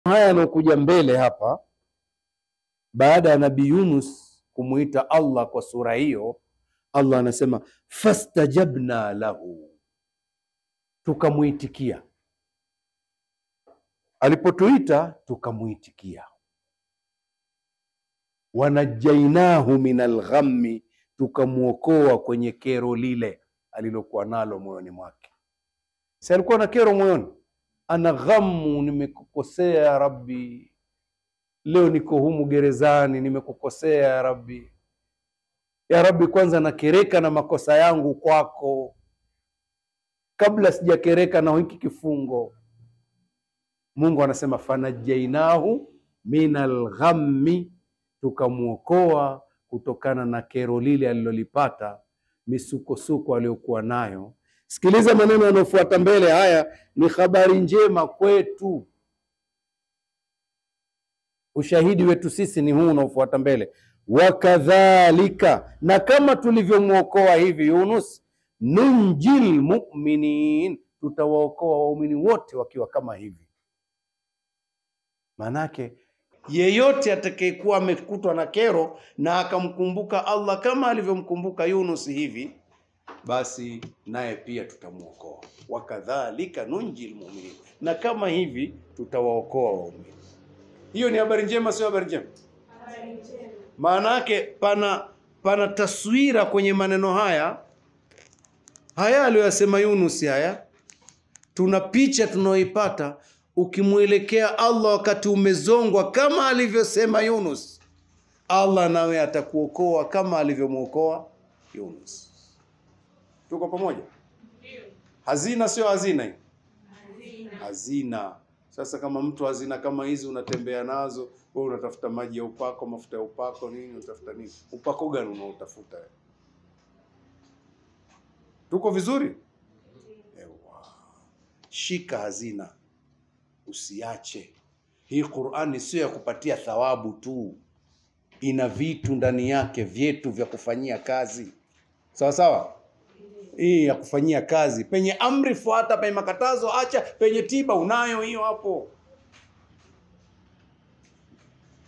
Haya yanayokuja mbele hapa, baada ya Nabii Yunus kumuita Allah kwa sura hiyo, Allah anasema fastajabna lahu, tukamuitikia. Alipotuita tukamuitikia. Wanajainahu minal ghammi, tukamuokoa kwenye kero lile alilokuwa nalo moyoni mwake. Si alikuwa na kero moyoni, ana ghammu, nimekukosea ya Rabbi, leo niko humu gerezani, nimekukosea ya Rabbi. Ya Rabbi, kwanza nakereka na makosa yangu kwako kabla sijakereka na hiki kifungo. Mungu anasema fanajainahu minal ghammi, tukamuokoa kutokana na kero lile alilolipata, misukosuko aliyokuwa nayo. Sikiliza maneno yanayofuata mbele. Haya ni habari njema kwetu. Ushahidi wetu sisi ni huu unaofuata mbele. Wakadhalika, na kama tulivyomuokoa hivi Yunus, nunjil mu'minin, tutawaokoa waumini wote wakiwa kama hivi. Manake yeyote atakayekuwa amekutwa na kero na akamkumbuka Allah kama alivyomkumbuka Yunus hivi, basi naye pia tutamuokoa. Wakadhalika nunjil mu'minin, na kama hivi tutawaokoa waumini. Hiyo ni habari njema, sio habari njema? Habari njema. Maana yake pana taswira kwenye maneno haya aliyosema Yunus. Haya tuna picha tunaoipata ukimwelekea Allah wakati umezongwa kama alivyosema Yunus. Allah nawe atakuokoa kama alivyomuokoa Yunus. Tuko pamoja? Ndio. Hazina sio hazina hii? Hazina. Hazina. Sasa kama mtu hazina kama hizi unatembea nazo, wewe unatafuta maji ya upako, mafuta ya upako, nini unatafuta nini? Upako gani unaotafuta? Tuko vizuri? Ewa. Shika hazina, usiache. Hii Qur'ani sio ya kupatia thawabu tu, ina vitu ndani yake, vyetu vya kufanyia kazi. Sawa sawa? Hii ya kufanyia kazi. Penye amri fuata, penye makatazo acha, penye tiba unayo hiyo hapo.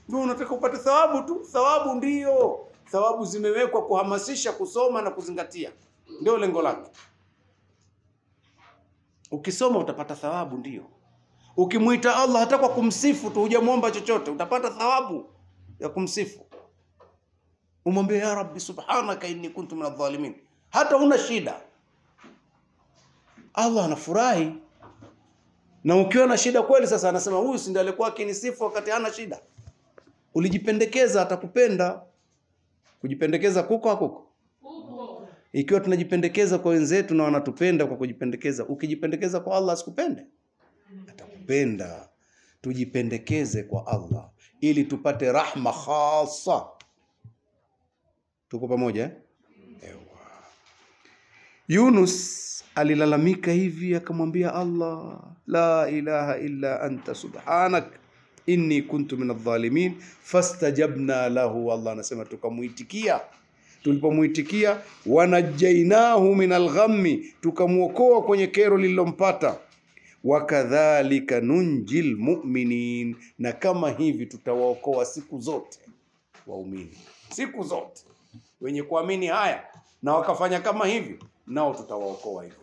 Ndio unataka upate thawabu tu. Thawabu ndio. Thawabu zimewekwa kuhamasisha kusoma na kuzingatia. Ndio lengo lake. Ukisoma utapata thawabu ndio. Ukimuita Allah hata kwa kumsifu tu, hujamuomba chochote, utapata thawabu ya kumsifu. Umwambie ya Rabbi subhanaka inni kuntu minadh dhalimin. Hata una shida, Allah anafurahi. Na ukiwa na shida kweli, sasa anasema huyu si ndiye alikuwa akinisifu wakati hana shida. Ulijipendekeza, atakupenda. Kujipendekeza kuko hakuko? Kuko. Ikiwa tunajipendekeza kwa wenzetu na wanatupenda kwa kujipendekeza, ukijipendekeza kwa Allah asikupende? Atakupenda. Tujipendekeze kwa Allah ili tupate rahma khasa. Tuko pamoja? Yunus alilalamika hivi, akamwambia Allah, la ilaha illa anta subhanak inni kuntu minadh dhalimin fastajabna lahu. Allah anasema tukamuitikia. Tulipomuitikia, wanajainahu minal ghammi, tukamuokoa kwenye kero lililompata. Wakadhalika nunjil mu'minin, na kama hivi tutawaokoa siku zote waumini. Siku zote wenye kuamini haya na wakafanya kama hivi, nao tutawaokoa hivi.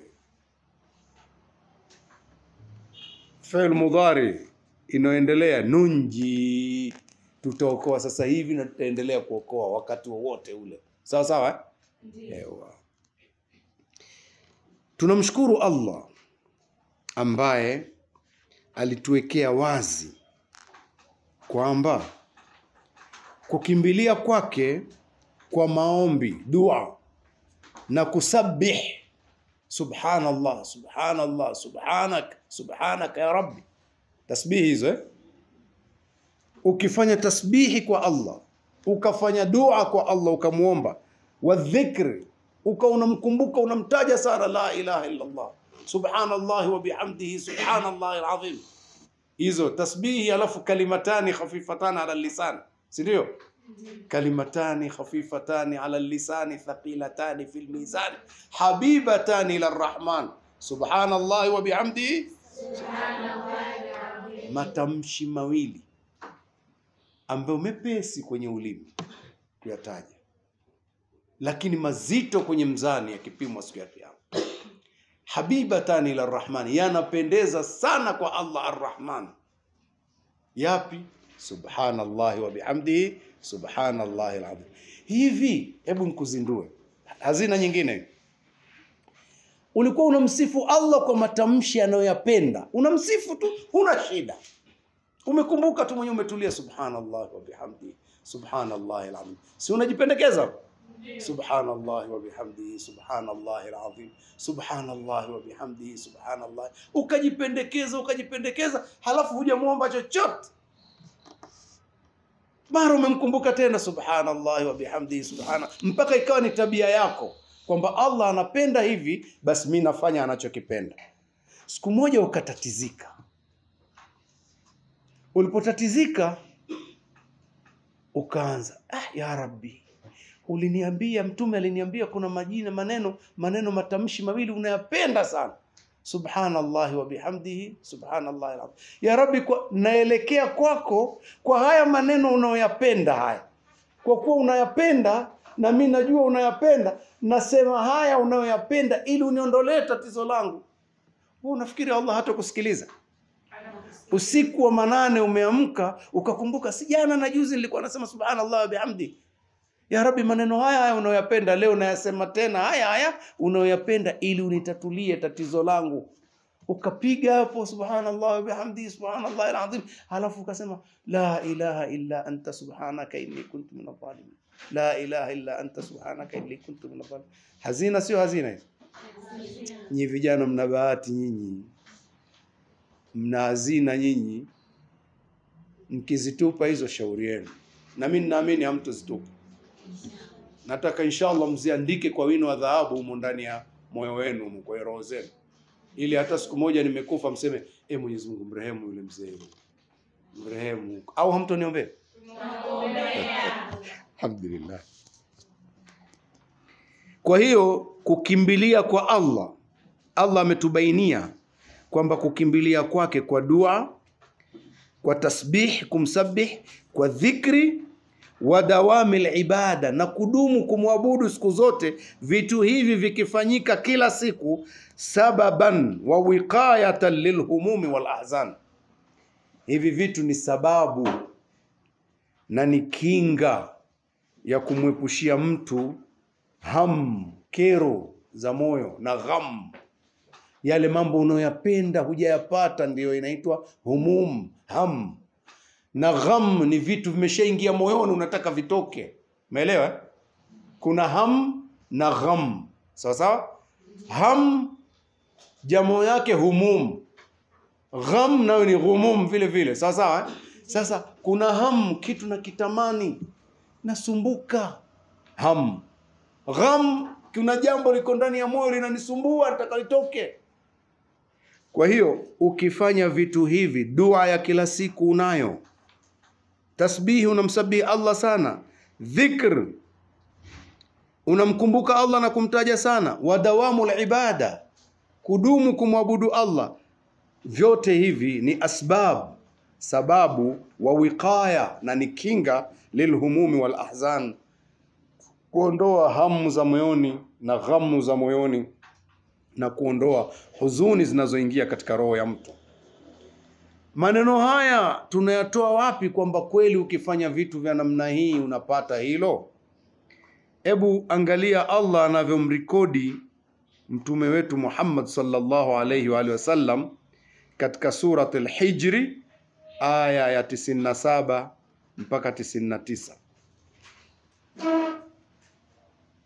Fi'l mudhari inaendelea, nunji, tutaokoa sasa hivi na tutaendelea kuokoa wakati wowote ule. Sawa sawa? Ndio. Tunamshukuru Allah ambaye alituwekea wazi kwamba kukimbilia kwake kwa maombi, dua na kusabih, subhanallah, subhanallah, subhanak, subhanaka ya Rabbi, tasbihi hizo ukifanya tasbihi kwa Allah, ukafanya dua kwa Allah, ukamuomba, wa dhikri, unamkumbuka, unamtaja sana, la ilaha illa Allah, subhanallah wa bihamdihi, subhanallah alazim. Hizo tasbihi, alafu kalimatani khafifatani ala lisan, si ndio? كلمتان خفيفتان على اللسان ثقيلتان في الميزان حبيبتان إلى الرحمن سبحان الله وبحمده سبحان الله العظيم matamshi mawili ambayo mepesi kwenye ulimi kuyataja, lakini mazito kwenye mzani yakipimwa siku ya Kiyama. Habibatani ila Rahman, yanapendeza sana kwa Allah Ar-Rahman. Yapi? Subhanallahi wa bihamdihi, subhanallahi alazim. Hivi hebu nikuzindue hazina nyingine. Ulikuwa unamsifu Allah kwa matamshi anayoyapenda, unamsifu tu, huna shida, umekumbuka tu mwenyewe, umetulia, subhanallahi wa bihamdihi, subhanallahi alazim. Si unajipendekeza? Subhanallahi wa bihamdihi, subhanallahi alazim, subhanallahi wa bihamdihi, subhanallah. Ukajipendekeza, halafu hujamuomba chochote, mara umemkumbuka tena, subhanallahi wa bihamdihi, mpaka ikawa ni tabia yako kwamba Allah anapenda hivi, basi mimi nafanya anachokipenda. Siku moja ukatatizika. Ulipotatizika ukaanza, ya Rabbi, uliniambia, Mtume aliniambia kuna majina, maneno matamshi mawili unayapenda sana, subhanallahi wa bihamdihi, subhanallahi alazim. Ya Rabbi, naelekea kwako kwa haya maneno unayoyapenda haya, kwa kuwa unayapenda na mimi najua unayapenda, nasema haya unayoyapenda ili uniondolee tatizo langu. Wewe unafikiri Allah hata kusikiliza? Usiku wa manane umeamka ukakumbuka, si jana na juzi nilikuwa nasema subhanallah wa bihamdi. Ya Rabbi, maneno haya unayoyapenda leo nayasema tena, haya unayoyapenda ili unitatulie tatizo langu. Ukapiga hapo subhanallah wa bihamdi, subhanallah alazim, halafu ukasema la ilaha illa anta subhanaka inni kuntu minadh dhalimin, la ilaha illa anta subhanaka inni kuntu minadh dhalimin. Hazina sio hazina hizo? Nyinyi vijana mna bahati, nyinyi mna hazina nyinyi. Mkizitupa hizo shauri yenu, na mimi naamini hamtozitupa. Nataka inshallah mziandike kwa wino wa dhahabu humo ndani ya moyo wenu, kwa roho zenu, ili hata siku moja nimekufa mseme, Mwenyezi Mungu mrehemu yule mzee, mrehemu. Au hamtoniombea? Tunaombea. Alhamdulillah. Kwa hiyo kukimbilia kwa Allah, Allah ametubainia kwamba kukimbilia kwake kwa dua, kwa tasbih, kumsabih, kwa dhikri, wa dawamil ibada, na kudumu kumwabudu siku zote. Vitu hivi vikifanyika kila siku, sababan wa wiqayatan lilhumumi wal ahzan, hivi vitu ni sababu na ni kinga ya kumwepushia mtu kero za moyo na gham. Yale mambo unayoyapenda hujayapata ndiyo inaitwa humum, ham. Na gham ni vitu vimeshaingia moyoni, unataka vitoke. Umeelewa? Kuna ham na gham. Sawa sawa? Ham jamu yake humum, gham nayo ni ghumum vile vile. Sawa sawa? Sasa kuna ham, kitu na kitamani, nasumbuka, ham. Gham, kuna jambo liko ndani ya moyo linanisumbua, nataka litoke. Kwa hiyo ukifanya vitu hivi, dua ya kila siku unayo, tasbihi unamsabihi Allah sana, dhikr unamkumbuka Allah na kumtaja sana, wa dawamul ibada, kudumu kumwabudu Allah, vyote hivi ni sababu wa wiqaya, na ni kinga lilhumumi wal ahzan, kuondoa hamu za moyoni na ghamu za moyoni, na kuondoa huzuni zinazoingia katika roho ya mtu. Maneno haya tunayatoa wapi kwamba kweli ukifanya vitu vya namna hii unapata hilo? Ebu angalia Allah anavyomrekodi mtume wetu Muhammad sallallahu alayhi wa sallam katika surat al-Hijri aya ya 97 mpaka 99.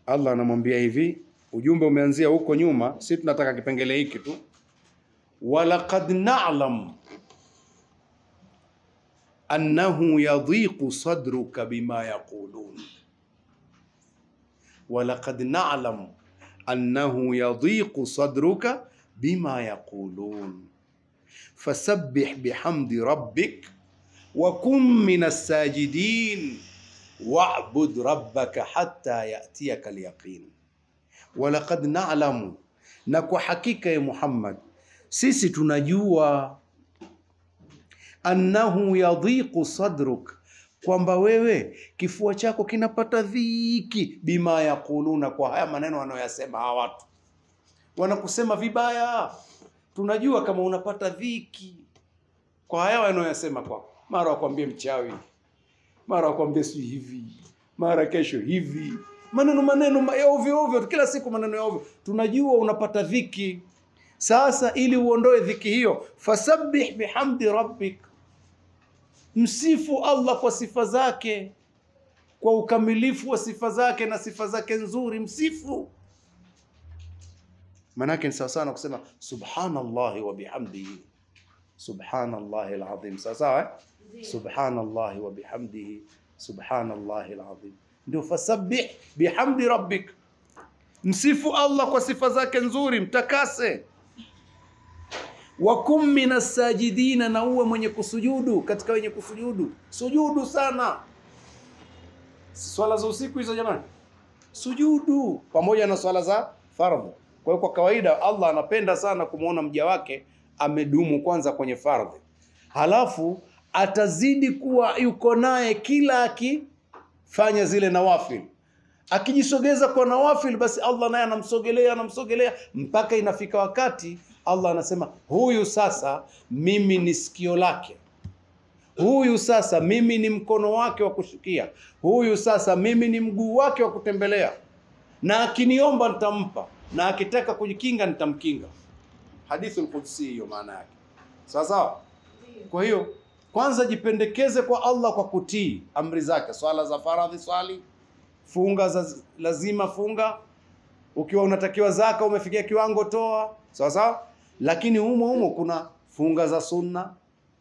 Allah anamwambia hivi, ujumbe umeanzia huko nyuma, sisi tunataka kipengele hiki tu. Walaqad na'lam annahu yadhiqu sadruka bima yaqulun. Walaqad na'lam annahu yadhiqu sadruka bima yaqulun. Fasabbih bihamdi rabbik wa kum minas sajidin wa'bud rabbaka hatta ya'tiyaka al-yaqin. Walaqad na'lamu, na kwa hakika ya Muhammad sisi tunajua, annahu yadhiqu sadruk, kwamba wewe kifua chako kinapata dhiki, bima yaquluna, kwa haya maneno wanayoyasema hawa watu. Wanakusema vibaya, tunajua kama unapata dhiki kwa haya wanayoyasema kwako. Mara wakwambie mchawi, mara wakwambie si hivi, mara kesho hivi, maneno ya ovyo ovyo, kila siku maneno ya ovyo. Tunajua unapata dhiki. Sasa ili uondoe dhiki hiyo, fasabbih bihamdi rabbik, msifu Allah kwa sifa zake, kwa ukamilifu wa sifa zake na sifa zake nzuri, msifu. Manake ni sawa sana kusema subhanallahi wa bihamdihi, subhanallahi alazim. Sawa subhanallahi wa bihamdihi, subhanallahi alazim. Ndio fasabbih bihamdi rabbik, msifu Allah kwa sifa zake nzuri, mtakase. Wa kum minas sajidina, na uwe mwenye kusujudu, katika wenye kusujudu. Sujudu sana. Swala za usiku hizo jamani, sujudu pamoja na swala za fardhu. Kwa hiyo kwa kawaida Allah anapenda sana kumuona mja wake amedumu kwanza kwenye fardhi, halafu atazidi kuwa yuko naye kila akifanya zile nawafil. Akijisogeza kwa nawafil, basi Allah naye anamsogelea mpaka inafika wakati Allah anasema, huyu sasa mimi ni sikio lake, huyu sasa mimi ni mkono wake wa kushikia, huyu sasa mimi ni mguu wake wa kutembelea, na akiniomba nitampa, na akitaka kujikinga nitamkinga. Hadithul Qudsi hiyo maana yake. Sawa. Kwa hiyo kwanza jipendekeze kwa Allah kwa kutii amri zake. Swala za faradhi swali, funga za lazima funga, ukiwa unatakiwa zaka umefikia kiwango toa. Sawa. Lakini humo kuna funga za sunna,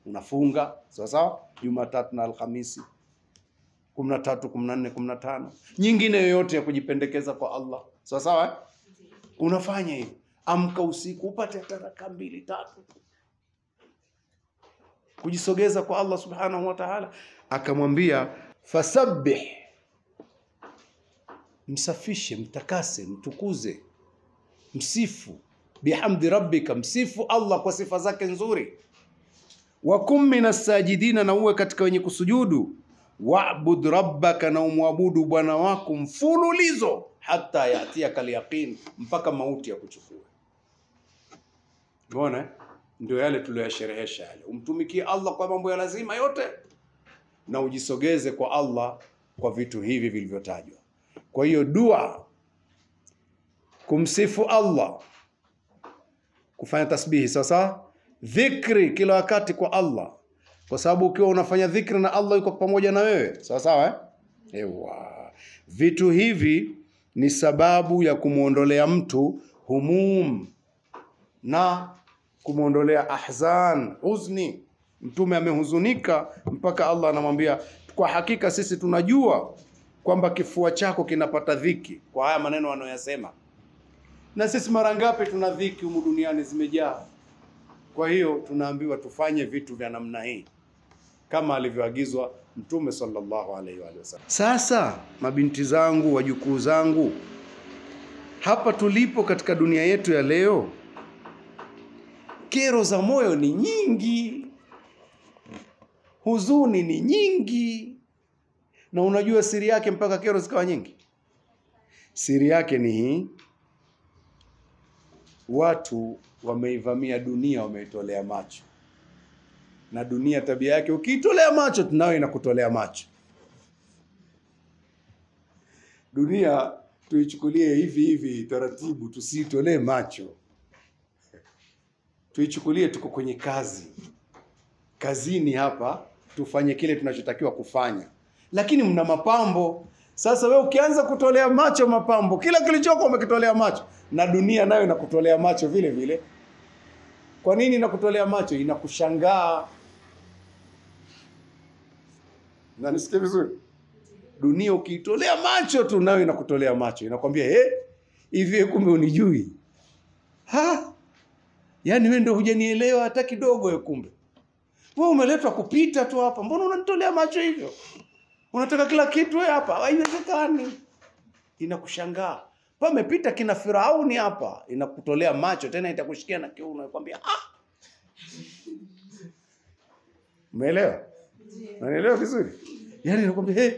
unafunga. Sawa. Jumatatu na Alhamisi, 13, 14, 15. Nyingine yoyote ya kujipendekeza kwa Allah. Sawa. Unafanya hiyo. Amka usiku upate raka 2, 3. Kujisogeza kwa Allah subhanahu wa ta'ala. Akamwambia fasabbih, msafishe, mtakase, mtukuze, msifu. Bihamdi rabbika, msifu Allah kwa sifa zake nzuri. Wa kum minas sajidina, na uwe katika wenye kusujudu. Wa'bud rabbaka, na umwabudu Bwana wako mfululizo, hata yatiaka al-yaqin, mpaka mauti ya kuchukua. Unaona? Ndio yale tuliyosherehesha yale. Umtumikie Allah kwa mambo ya lazima yote, na ujisogeze kwa Allah kwa vitu hivi vilivyotajwa. Kwa hiyo dua, kumsifu Allah, kufanya tasbihi sasa, dhikri kila wakati kwa Allah, kwa sababu ukiwa unafanya dhikri na Allah yuko pamoja na wewe. Sawa. Ewa. Vitu hivi ni sababu ya kumuondolea mtu humum na kumuondolea ahzan, huzni. Mtume amehuzunika mpaka Allah anamwambia, kwa hakika sisi tunajua kwamba kifua chako kinapata dhiki, kwa haya maneno wanayoyasema. Na sisi mara ngapi tuna dhiki humu duniani zimejaa. Kwa hiyo tunaambiwa tufanye vitu vya namna hii kama alivyoagizwa Mtume sallallahu alaihi wasallam. Sasa mabinti zangu, wajukuu zangu, hapa tulipo katika dunia yetu ya leo, kero za moyo ni nyingi, huzuni ni nyingi. Na unajua siri yake mpaka kero zikawa nyingi? Siri yake ni hii: watu wameivamia dunia, wameitolea macho. Na dunia tabia yake, ukiitolea macho tunayo inakutolea macho. Dunia tuichukulie hivi taratibu, tusiitolee macho. Tuichukulie tuko kwenye kazi. Kazini hapa tufanye kile tunachotakiwa kufanya. Lakini mna mapambo. Sasa wewe ukianza kutolea macho mapambo, kila kilichoko umekitolea macho, na dunia nayo inakutolea macho vile vile. Kwa nini inakutolea macho? Inakushangaa. Na nisikie vizuri. Dunia ukiitolea macho tu nayo inakutolea macho. Inakwambia, hivi kumbe unijui? Yaani wewe ndio hujanielewa hata kidogo wewe kumbe. Wewe umeletwa kupita tu hapa. Mbona unanitolea macho hivyo? Unataka kila kitu wewe hapa. Haiwezekani. Inakushangaa. Pamepita kina Firauni hapa, inakutolea macho, tena itakushikia na kiuno, inakwambia Umeelewa? Unaelewa vizuri? Yaani nakwambia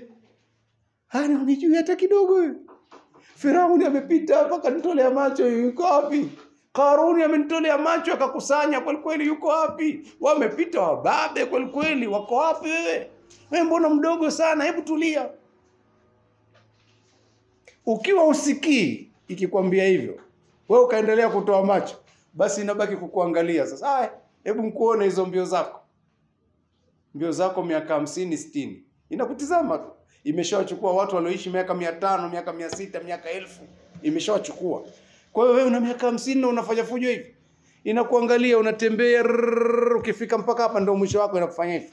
hana unijui hata kidogo wewe. Firauni amepita hapa kanitolea macho, yuko wapi? Karuni amenitolea macho akakusanya kweli kweli, yuko wapi? Wamepita wababe kweli kweli, wako wapi wewe? Wewe mbona mdogo sana? Hebu tulia. Ukiwa usikii ikikwambia hivyo, wewe ukaendelea kutoa macho, basi inabaki kukuangalia sasa. Haya, hebu mkuone hizo mbio zako. Mbio zako miaka 50, 60. Inakutizama tu. Imeshawachukua watu walioishi miaka 500, miaka 600, miaka 1000. Imeshawachukua. Kwa hiyo wewe una miaka 50 na unafanya fujo hivi. Inakuangalia, unatembea, ukifika mpaka hapa ndio mwisho wako, inakufanya hivi.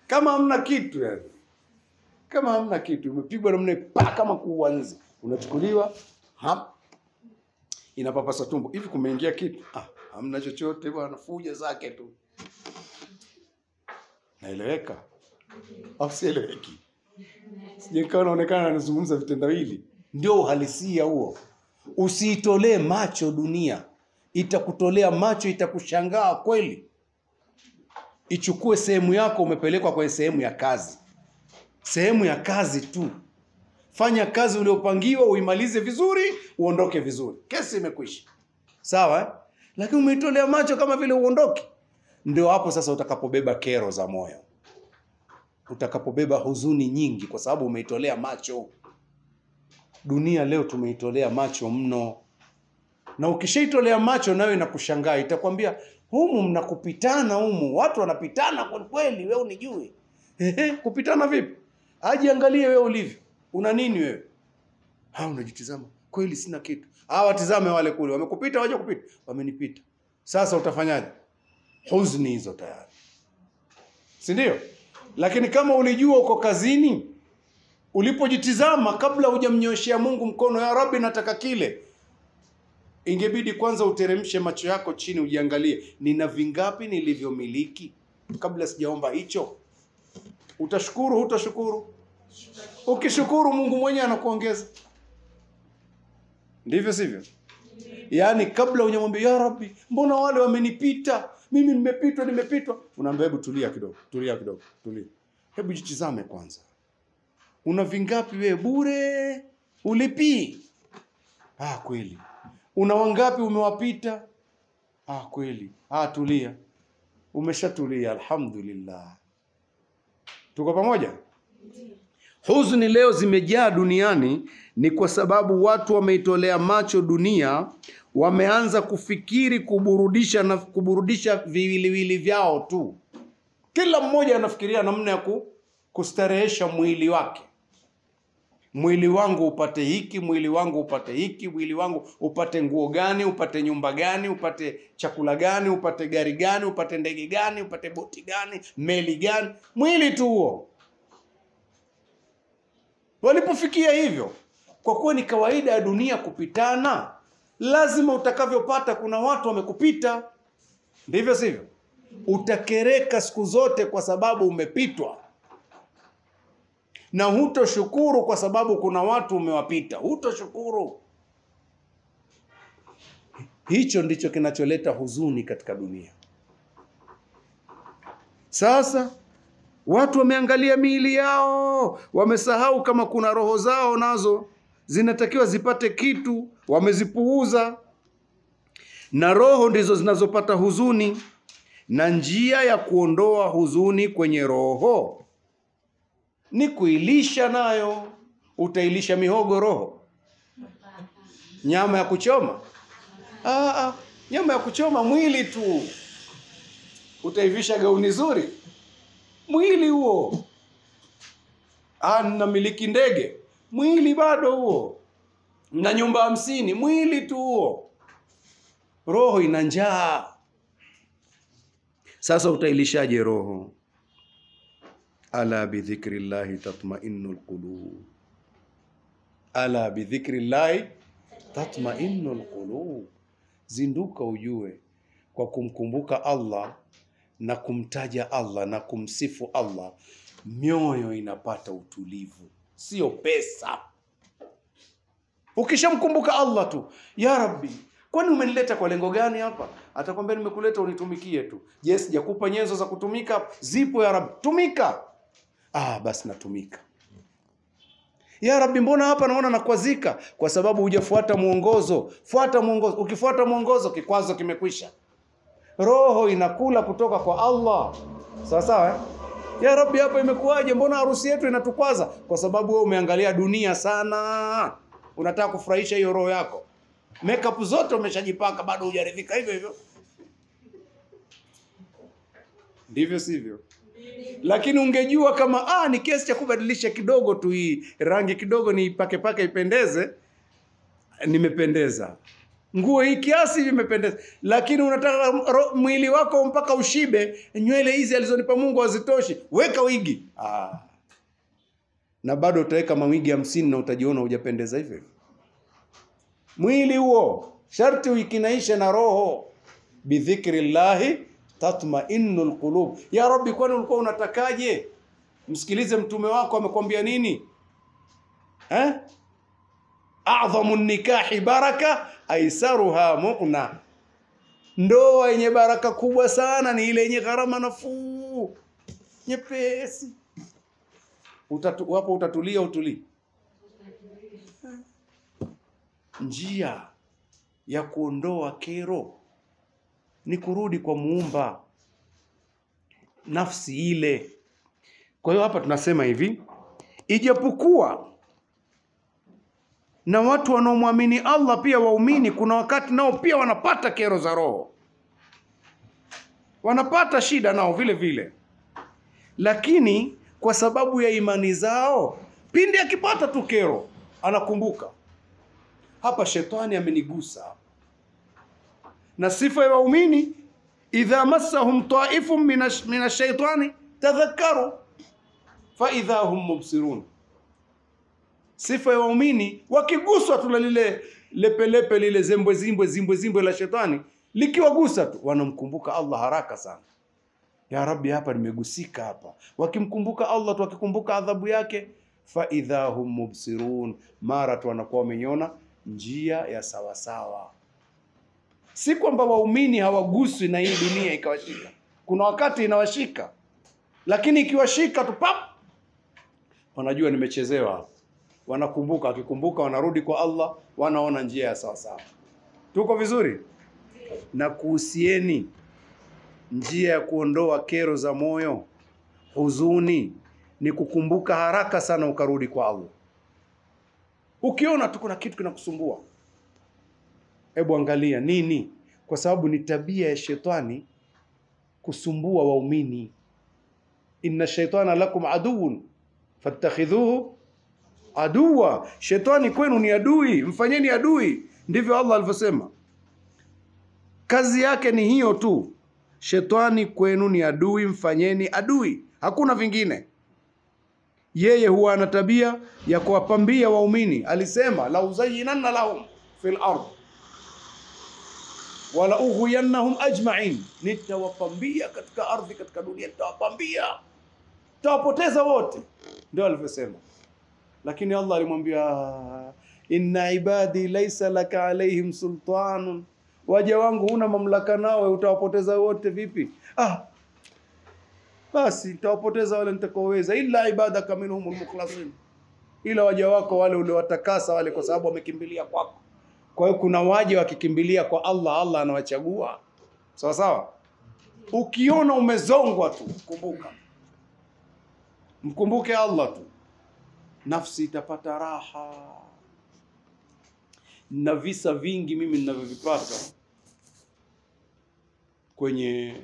Kama hamna kitu yani. Kama hamna kitu, umepigwa na mne kama kuuanzi. Unachukuliwa, inapapasa tumbo. Hivi kumeingia kitu? Hamna chochote bwana, fuja zake tu. Naeleweka? Au sieleweki? Sijekawa naonekana anazungumza vitendawili. Ndio uhalisia huo. Usiitolee macho dunia. Itakutolea macho, itakushangaa kweli. Ichukue sehemu yako, umepelekwa kwenye sehemu ya kazi. Sehemu ya kazi tu. Fanya kazi uliopangiwa, uimalize vizuri, uondoke vizuri. Kesi imekwisha. Sawa? Lakini umeitolea macho kama vile uondoke. Ndio hapo sasa utakapobeba kero za moyo. Utakapobeba huzuni nyingi kwa sababu umeitolea macho. Dunia leo tumeitolea macho mno. Na ukishaitolea macho nayo inakushangaa, itakwambia humu mnakupitana humu. Watu wanapitana kwa kweli, wewe unijui. Kupitana vipi? Ajiangalie wewe ulivyo. Una nini wewe? Unajitizama. Kweli sina kitu. Watizame wale kule. Wamekupita, waje kupita. Wamenipita. Sasa utafanyaje? Huzuni hizo tayari. Si ndio? Lakini kama ulijua uko kazini, ulipojitizama kabla hujamnyoshia Mungu mkono, ya Rabbi nataka kile, ingebidi kwanza uteremshe macho yako chini ujiangalie, nina vingapi nilivyomiliki kabla sijaomba hicho. Utashukuru, hutashukuru? Ukishukuru Mungu mwenyewe anakuongeza. Ndivyo sivyo? Yaani kabla hujamwambia ya Rabbi, mbona wale wamenipita? Mimi nimepitwa. Unaambia hebu tulia kidogo. Hebu jitizame kwanza. Una vingapi wewe bure? Ulipi? Kweli. Una wangapi umewapita? Kweli. Tulia. Umeshatulia, alhamdulillah. Tuko pamoja? Huzuni leo zimejaa duniani ni kwa sababu watu wameitolea macho dunia, wameanza kufikiri kuburudisha viwiliwili vyao tu. Kila mmoja anafikiria namna ya kustarehesha mwili wake. Mwili wangu upate hiki, mwili wangu upate hiki, mwili wangu upate nguo gani, upate nyumba gani, upate chakula gani, upate gari gani, upate ndege gani, upate boti gani, meli gani. Mwili tu huo. Walipofikia hivyo, kwa kuwa ni kawaida ya dunia kupitana, lazima utakavyopata kuna watu wamekupita. Ndivyo sivyo? Utakereka siku zote kwa sababu umepitwa. Na hutoshukuru kwa sababu kuna watu umewapita. Hutoshukuru. Hicho ndicho kinacholeta huzuni katika dunia. Sasa watu wameangalia miili yao, wamesahau kama kuna roho zao nazo zinatakiwa zipate kitu, wamezipuuza. Na roho ndizo zinazopata huzuni, na njia ya kuondoa huzuni kwenye roho ni kuilisha nayo. Utailisha mihogo roho? Nyama ya kuchoma? Nyama ya kuchoma mwili tu. Utaivisha gauni zuri? Mwili huo. Namiliki ndege? Mwili bado huo. Na nyumba 50? Mwili tu huo. Roho ina njaa. Sasa utailishaje roho? Ala bidhikrillahi tatma'innul qulub. Ala bidhikrillahi tatma'innul qulub. Zinduka ujue kwa kumkumbuka Allah na kumtaja Allah na kumsifu Allah, mioyo inapata utulivu, sio pesa. Ukishamkumbuka Allah tu, ya Rabbi, Kwani umenileta kwa lengo gani hapa? Atakwambia nimekuleta unitumikie tu. Je, sijakupa nyenzo za kutumika? Zipo ya Rabbi, tumika. Basi natumika. Ya Rabbi, mbona hapa naona nakwazika? Kwa sababu hujafuata mwongozo. Fuata mwongozo. Ukifuata mwongozo, kikwazo kimekwisha. Roho inakula kutoka kwa Allah. Sawa sawa? Ya Rabbi, hapa imekuwaje? Mbona harusi yetu inatukwaza? Kwa sababu wewe umeangalia dunia sana. Unataka kufurahisha hiyo roho yako. Makeup zote umeshajipaka, bado hujaridhika hivyo hivyo. Ndivyo sivyo? Lakini ungejua kama ni kiasi cha kubadilisha kidogo tu, hii rangi kidogo ni pake ipendeze, nimependeza. Nguo hii kiasi imependeza. Lakini unataka mwili wako mpaka ushibe, nywele hizi alizonipa Mungu hazitoshi, weka wigi. Na bado utaweka mawigi 50 na utajiona hujapendeza hivyo. Mwili huo sharti uikinaishe na roho. Bidhikrillahi tatma'innul qulub. Ya Rabbi, kwani ulikuwa unatakaje? Msikilize mtume wako amekwambia nini? A'dhamun nikahi baraka aisaruha mu'na. Ndoa yenye baraka kubwa sana ni ile yenye gharama nafuu, nyepesi. Wapo utatulia utuli. Njia ya kuondoa kero ni kurudi kwa Muumba, nafsi ile. Kwa hiyo hapa tunasema hivi, ijapokuwa na watu wanaomwamini Allah pia waumini, kuna wakati nao pia wanapata kero za roho, wanapata shida nao vile vile. Lakini kwa sababu ya imani zao, pindi akipata tu kero anakumbuka, hapa shetani amenigusa. Na sifa ya waumini, idha massahum ta'ifun minash shaitani tadhakkaru fa idha hum mubsirun. Sifa ya waumini, wakiguswa tu lile lepelepe lile zimbwe la shetani likiwagusa tu, wanamkumbuka Allah haraka sana. Ya Rabbi, hapa nimegusika hapa. Wakimkumbuka Allah tu, wakikumbuka adhabu yake, fa idha hum mubsirun, mara tu wanakuwa wameiona njia ya sawa sawa. Si kwamba waumini hawaguswi na hii dunia ikawashika. Kuna wakati inawashika, lakini ikiwashika tu wanajua nimechezewa. Wanakumbuka, wakikumbuka wanarudi kwa Allah, wanaona njia ya sawa sawa. Tuko vizuri? Na kuhusieni njia ya kuondoa kero za moyo, huzuni, ni kukumbuka haraka sana ukarudi kwa Allah. Ukiona tu kuna kitu kinakusumbua, hebu angalia nini, kwa sababu ni tabia ya shetani kusumbua waumini. Inna shaitana lakum aduun fattakhidhuhu aduwa. Shetani kwenu ni adui, mfanyeni adui. Ndivyo Allah alivyosema. Kazi yake ni hiyo tu. Shetani kwenu ni adui, mfanyeni adui, hakuna vingine. Yeye huwa ana tabia ya kuwapambia waumini. Alisema la uzayyinanna lahum fil ardh wala ughwiyannahum ajma'in. Nitawapambia katika ardhi, katika dunia nitawapambia, tawapoteza wote. Ndio alivyosema. Lakini Allah alimwambia, inna ibadi laysa laka alaihim sultanun, waja wangu huna mamlaka nao, utawapoteza wote. Vipi? Basi nitawapoteza wale nitakaoweza, illa ibadaka minhumul mukhlasin, ila waja wako wale uliowatakasa wale, kwa sababu wamekimbilia kwako. Kwa hiyo kuna waja wakikimbilia kwa Allah, Allah anawachagua. Sawa sawa? Ukiona umezongwa tu, kumbuka, mkumbuke Allah tu, nafsi itapata raha. Na visa vingi mimi ninavyovipata kwenye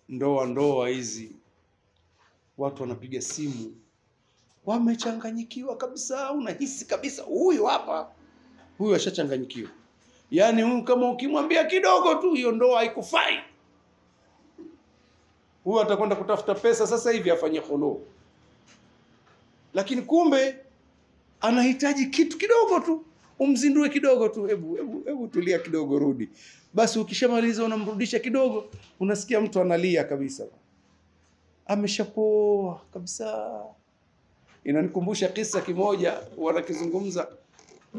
ndoa hizi, watu wanapiga simu wamechanganyikiwa kabisa. Unahisi kabisa huyu ashachanganyikiwa. Yaani huyu kama ukimwambia kidogo tu, hiyo ndoa haikufai, huyu atakwenda kutafuta pesa sasa hivi afanye khulu. Lakini kumbe anahitaji kitu kidogo tu, umzindue kidogo tu, hebu tulia kidogo, rudi. Basi ukishamaliza unamrudisha kidogo, unasikia mtu analia kabisa, ameshapoa kabisa. Inanikumbusha kisa kimoja wanakizungumza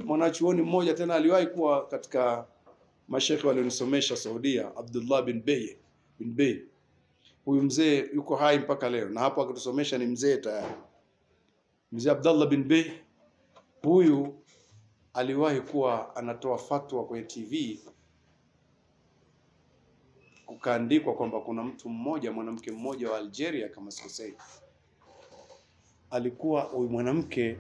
mwanachuoni mmoja, tena aliwahi kuwa katika mashekhe walionisomesha Saudia, Abdullah bin Bey. Huyu mzee yuko hai mpaka leo, na hapo akitusomesha ni mzee tayari. Mzee Abdullah bin Bey huyu aliwahi kuwa anatoa fatwa kwenye TV, kukaandikwa kwamba kuna mtu mmoja, mwanamke mmoja wa Algeria kama sikosei, alikuwa huyu mwanamke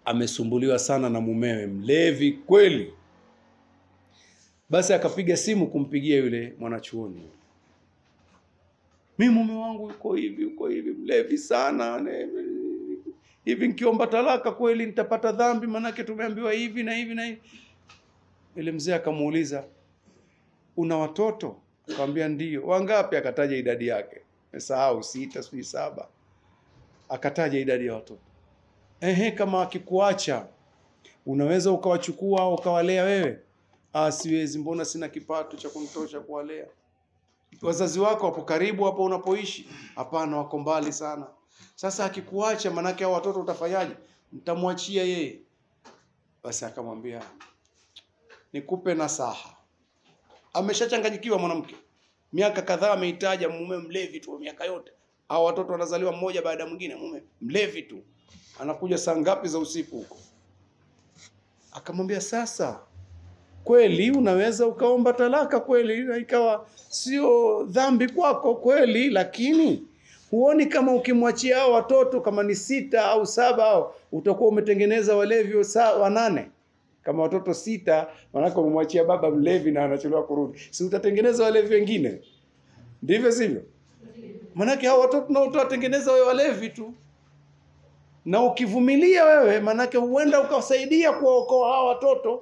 amesumbuliwa sana na mumewe, mlevi kweli. Basi akapiga simu kumpigia yule mwanachuoni, mimi mume wangu yuko hivi mlevi sana, hivi nikiomba talaka kweli nitapata dhambi, manake tumeambiwa hivi na hivi na hivi. Ile mzee akamuuliza, una watoto? Akamwambia ndio. Wangapi? Akataja idadi yake, nimesahau, 6 7. Akataja idadi ya watoto. Kama akikuacha unaweza ukawachukua au ukawalea wewe? Siwezi, mbona sina kipato cha kunitosha kuwalea. Wazazi wako wapo karibu hapo unapoishi? Hapana, wako mbali sana. Sasa akikuacha, manake hao watoto utafanyaje? Mtamwachia yeye. Basi akamwambia, nikupe nasaha. Ameshachanganyikiwa mwanamke, miaka kadhaa ameitaja mume mlevi tu miaka yote. Hao watoto wanazaliwa mmoja baada ya mwingine, mume mlevi tu, anakuja saa ngapi za usiku huko. Akamwambia, sasa kweli unaweza ukaomba talaka kweli, na ikawa sio dhambi kwako kweli, lakini huoni kama ukimwachia hao watoto kama ni 6 au 7 au utakuwa umetengeneza walevi 8? Kama watoto 6, manako umemwachia baba mlevi na anachelewa kurudi, si utatengeneza walevi wengine? Ndivyo sivyo? Manake hao watoto nao utatengeneza wewe walevi tu. Na ukivumilia wewe, manake huenda ukawasaidia kuwaokoa hao watoto.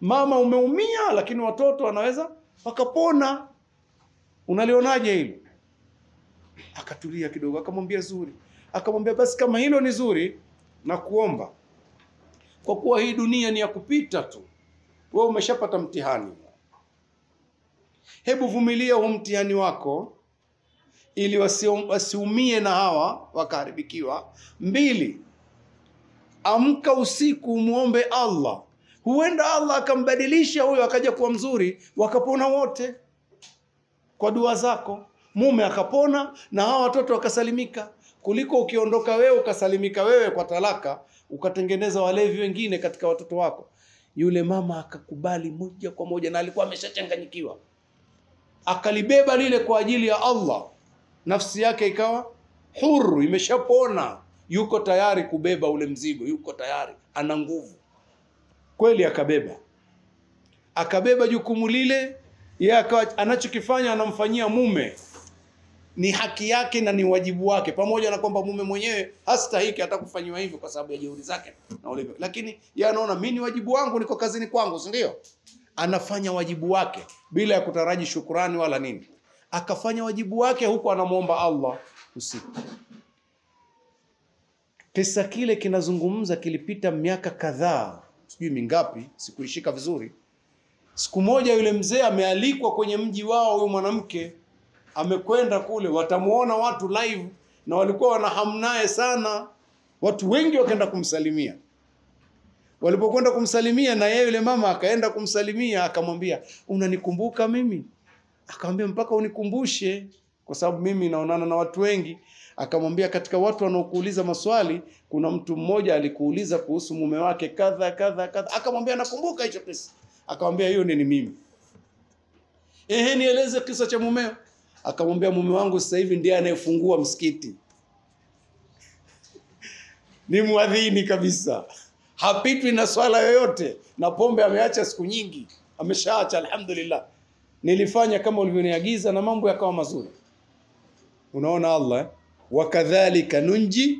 Mama umeumia, lakini watoto wanaweza wakapona. Unalionaje hilo? Akatulia kidogo, akamwambia zuri. Akamwambia, basi kama hilo ni zuri, na kuomba, kwa kuwa hii dunia ni ya kupita tu, wewe umeshapata mtihani, hebu vumilia huu mtihani wako ili wasiumie na hawa wakaharibikiwa. 2, amka usiku muombe Allah, huenda Allah akambadilisha huyo akaja kuwa mzuri, wakapona wote kwa dua zako. Mume akapona na hawa watoto wakasalimika, kuliko ukiondoka wewe ukasalimika wewe kwa talaka, ukatengeneza walevi wengine katika watoto wako. Yule mama akakubali moja kwa moja, na alikuwa ameshachanganyikiwa. Akalibeba lile kwa ajili ya Allah. Nafsi yake ikawa huru, imeshapona, yuko tayari kubeba ule mzigo, yuko tayari, ana nguvu. Kweli akabeba jukumu lile. Yeye anachokifanya anamfanyia mume ni haki yake na ni wajibu wake, pamoja na kwamba mume mwenyewe hastahiki hata kufanywa hivyo kwa sababu ya jeuri zake na ulivyo, lakini yeye anaona mimi ni wajibu wangu, niko kazini kwangu, si ndio? Anafanya wajibu wake bila ya kutaraji shukrani wala nini. Akafanya wajibu wake huku anamuomba Allah usiku. Kisa kile kinazungumza kilipita miaka kadhaa, sijui mingapi, sikuishika vizuri. Siku moja yule mzee amealikwa kwenye mji wao, huyu mwanamke amekwenda kule, watamuona watu live, na walikuwa wanahamnaye sana. Watu wengi wakaenda kumsalimia. Walipokwenda kumsalimia, na yeye yule mama akaenda kumsalimia, akamwambia, unanikumbuka mimi? Akamwambia, mpaka unikumbushe, kwa sababu mimi naonana na watu wengi. Akamwambia, katika watu wanaokuuliza maswali, kuna mtu mmoja alikuuliza kuhusu mume wake kadha kadha kadha. Akamwambia, nakumbuka hicho kisa. Akamwambia, hiyo ni mimi. Nieleze kisa cha mumeo. Akamwambia, mume wangu sasa hivi ndiye anayefungua msikiti. Ni muadhini kabisa, hapitwi na swala yoyote, na pombe ameacha siku nyingi, ameshaacha, alhamdulillah. Nilifanya kama ulivyoniagiza na mambo yakawa mazuri. Unaona Allah, wakadhalika nunji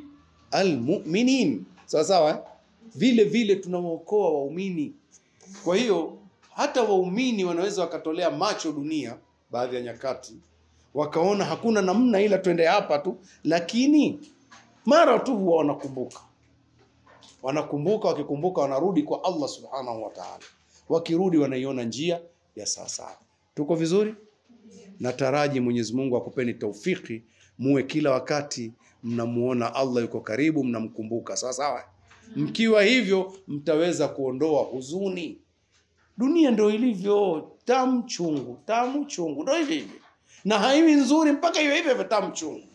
almu'minin. Sawa sawa, vile vile tunawaokoa waumini. Kwa hiyo hata waumini wanaweza wakatolea macho dunia baadhi ya nyakati, wakaona hakuna namna ila twende hapa tu, lakini mara tu huwa wanakumbuka, wakikumbuka wanarudi kwa Allah subhanahu wa ta'ala. Wakirudi wanaiona njia ya sasa. Tuko vizuri? Nataraji Mwenyezi Mungu akupeni taufiki, muwe kila wakati mnamuona Allah yuko karibu, mnamkumbuka. Sawa sawa? Mkiwa hivyo mtaweza kuondoa huzuni. Dunia ndio ilivyo, tamu chungu ndio hivyo. Na haiwi nzuri mpaka iwe hivyo tamu chungu.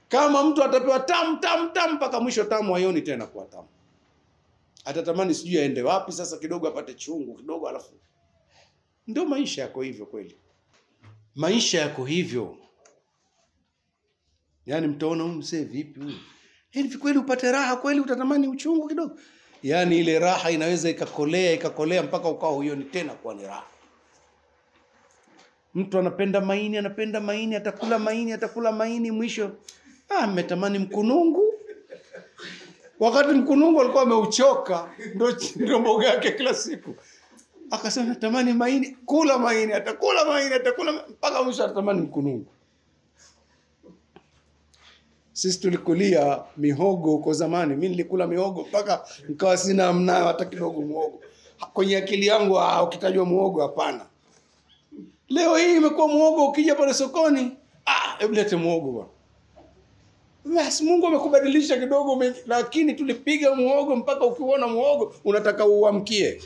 Kama mtu atapewa tamu mpaka mwisho tamu haioni tena kwa tamu. Atatamani sijui aende wapi sasa kidogo apate chungu kidogo alafu. Ndio maisha yako hivyo kweli. Maisha yako hivyo. Yaani mtaona huyu mzee vipi huyu? Hivi kweli upate raha kweli utatamani uchungu kidogo? Yaani ile raha inaweza ikakolea mpaka ukao huioni tena kwa ni raha. Mtu anapenda maini, atakula maini mwisho ametamani mkunungu. Wakati mkunungu alikuwa ameuchoka, ndio mboga yake kila siku. Akasema natamani maini, atakula maini mpaka mwisho atamani mkunungu. Sisi tulikulia mihogo huko zamani. Mimi nilikula mihogo mpaka nikawa sina mnayo hata kidogo muhogo. Kwenye akili yangu ukitajwa muhogo hapana. Leo hii imekuwa muhogo ukija pale sokoni, hebu lete muhogo bwana. Basi Mungu amekubadilisha kidogo lakini tulipiga muhogo mpaka ukiona muhogo unataka uamkie.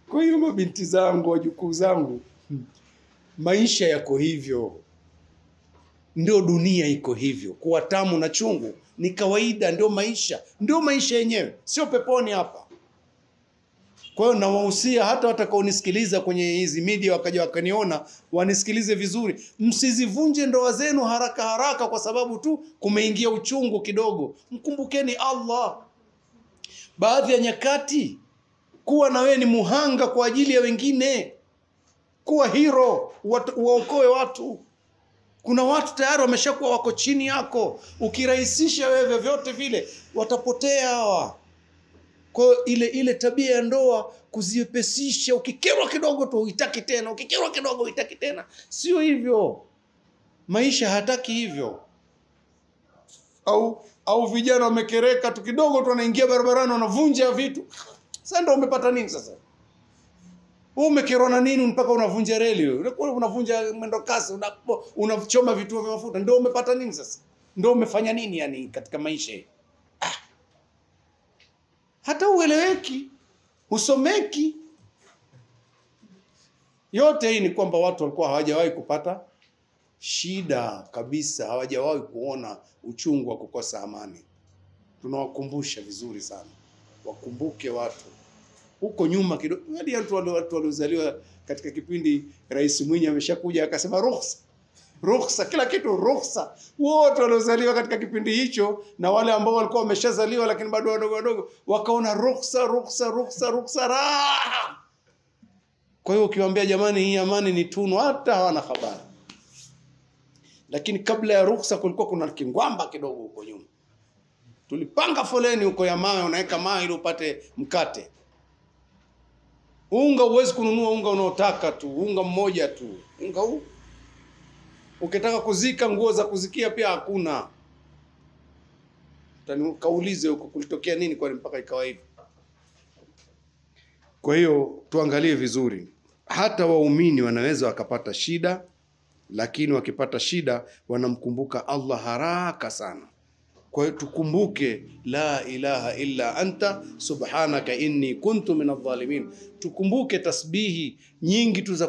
Kwa hiyo mabinti zangu, wajukuu zangu, maisha yako hivyo. Ndio dunia iko hivyo. Kuwa tamu na chungu ni kawaida, ndio maisha yenyewe. Sio peponi hapa. Kwa hiyo nawahusia hata watakaonisikiliza kwenye hizi media wakaja wakaniona, wanisikilize vizuri. Msizivunje ndoa zenu haraka kwa sababu tu kumeingia uchungu kidogo. Mkumbukeni Allah. Baadhi ya nyakati kuwa na wewe ni muhanga kwa ajili ya wengine. Kuwa hero, uwaokoe watu. Kuna watu tayari wameshakuwa wako chini yako. Ukirahisisha wewe vyote vile watapotea hawa. Kwa ile tabia ya ndoa kuziepesisha, ukikerwa kidogo tu uitaki tena, ukikerwa kidogo uitaki tena. Sio hivyo. Maisha hataki hivyo. Au vijana wamekereka tu kidogo tu wanaingia barabarani wanavunja vitu. Sasa ndio umepata nini sasa? Umekerwa na nini mpaka unavunja reli? Unavunja mwendo kasi, unachoma vituo vya mafuta. Ndio umepata nini sasa? Ndio umefanya nini yani katika maisha? Hata ueleweki, usomeki. Yote hii ni kwamba watu walikuwa hawajawahi kupata shida kabisa, hawajawahi kuona uchungu wa kukosa amani. Tunawakumbusha vizuri sana. Wakumbuke watu huko nyuma kidogo. Hadi watu waliozaliwa katika kipindi Rais Mwinyi ameshakuja akasema ruhusa, kila kitu ruhusa. Wote waliozaliwa katika kipindi hicho na wale ambao walikuwa wameshazaliwa lakini bado wadogo wakaona ruhusa raha. Kwa hiyo ukiwaambia jamani hii amani ni tunu, hata hawana habari. Lakini kabla ya ruhusa kulikuwa kuna kingwamba kidogo huko nyuma. Tulipanga foleni huko ya mawe, unaweka mawe ili upate mkate. Unga huwezi kununua unga unaotaka tu, unga mmoja tu. Unga huu. Ukitaka kuzika nguo za kuzikia pia hakuna. Kaulize huko kulitokea nini kwa mpaka ikawa hivi. Kwa hiyo tuangalie vizuri. Hata waumini wanaweza wakapata shida, lakini wakipata shida wanamkumbuka Allah haraka sana. Kwa hiyo tukumbuke la ilaha illa anta subhanaka inni kuntu minadh-dhalimin. Tukumbuke tasbihi nyingi tu za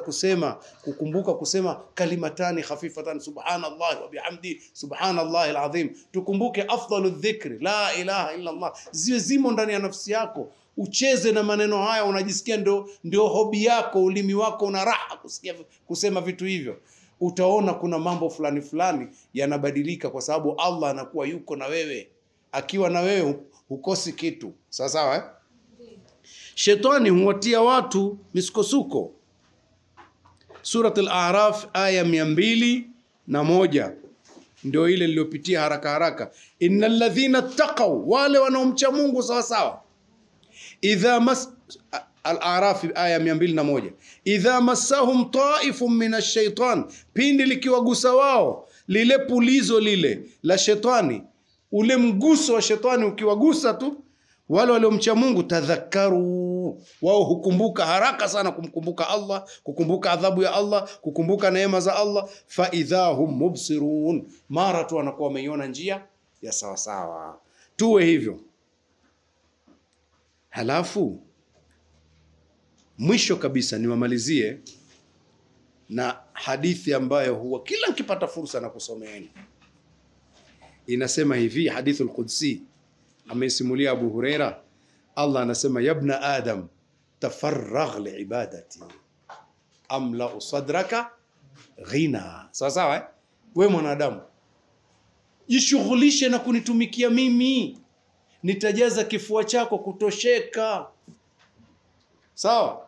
kukumbuka kusema kalimatani khafifatan subhanallah wa bihamdi subhanallahi alazim. Tukumbuke afdalu dhikri la ilaha illa Allah. Ziwe zimo ndani ya nafsi yako. Ucheze na maneno haya, unajisikia ndio hobi yako, ulimi wako una raha kusikia kusema vitu hivyo. Utaona kuna mambo fulani yanabadilika kwa sababu Allah anakuwa yuko na wewe. Akiwa na wewe hukosi kitu. Sawa Shetani huwatia watu misukosuko. Surat Al-A'raf aya 201 ndio ile niliyopitia haraka. Innal ladhina taqaw, wale wanaomcha Mungu sawa. Al-A'raf aya 201. Idha massahum ta'ifun minash shaitan, pindi likiwagusa wao lile pulizo lile la shetani, ule mguso wa shetani ukiwagusa tu wale waliomcha Mungu, tadhakaru, wao hukumbuka haraka sana kumkumbuka Allah, kukumbuka adhabu ya Allah, kukumbuka neema za Allah. Fa idha hum mubsirun, mara tu wanakuwa wameiona njia ya sawa sawa, tuwe hivyo. Halafu mwisho kabisa niwamalizie na hadithi ambayo huwa kila nikipata fursa na kusomeeni. Inasema hivi, hadithul qudsi, amesimulia Abu Huraira. Allah anasema, yabna adam tafarragh liibadati amla sadraka ghina. Sawa sawa, eh? We mwanadamu, jishughulishe na kunitumikia mimi, nitajaza kifua chako kutosheka. Sawa?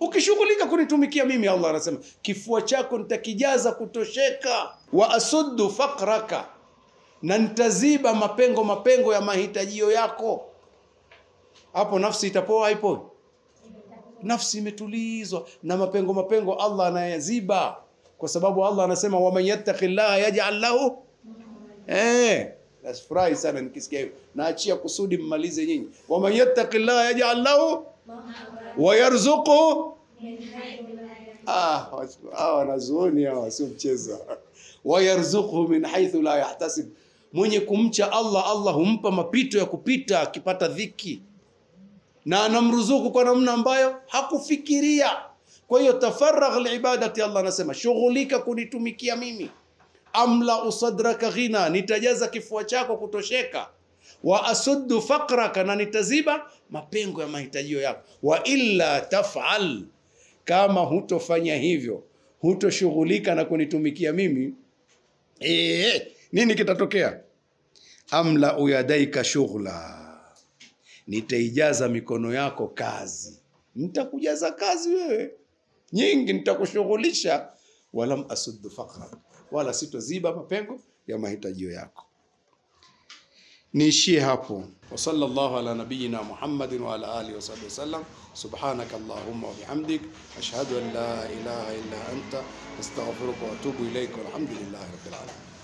Ukishughulika kunitumikia mimi, Allah anasema kifua chako nitakijaza kutosheka. Wa asuddu faqraka, na nitaziba mapengo ya mahitajio yako. Hapo nafsi itapoa, haipo? Nafsi imetulizwa na mapengo Allah anayaziba, kwa sababu Allah anasema wa man yattaqillaha yaj'al lahu. Nafurahi sana nikisikia hivyo. Naachia kusudi mmalize nyinyi. Wa man yattaqillaha yaj'al lahu wa yarzuquhu. Wanazuoni hawa sio mchezo. Wa yarzuquhu min haythu la yahtasib. Mwenye kumcha Allah humpa mapito ya kupita akipata dhiki, na anamruzuku kwa namna ambayo hakufikiria. Kwa hiyo tafarragh liibadati, Allah anasema shughulika kunitumikia mimi. Amla sadraka ghina, nitajaza kifua chako kutosheka. Wa asuddu faqraka, na nitaziba mapengo ya mahitajio yako. Wa illa taf'al, kama hutofanya hivyo, hutoshughulika na kunitumikia mimi, nini kitatokea? Amla uyadaika shughla, nitaijaza mikono yako kazi. Nitakujaza kazi wewe nyingi, nitakushughulisha. Walam asuddu faqra, wala sitoziba mapengo ya mahitajio yako. Niishie hapo. Wa sallallahu ala nabiyyina Muhammadin wa ala alihi wa sahbihi wasallam. Subhanaka Allahumma wa bihamdik, ashhadu an la ilaha illa anta, astaghfiruka wa atubu ilayka, walhamdulillahi rabbil alamin.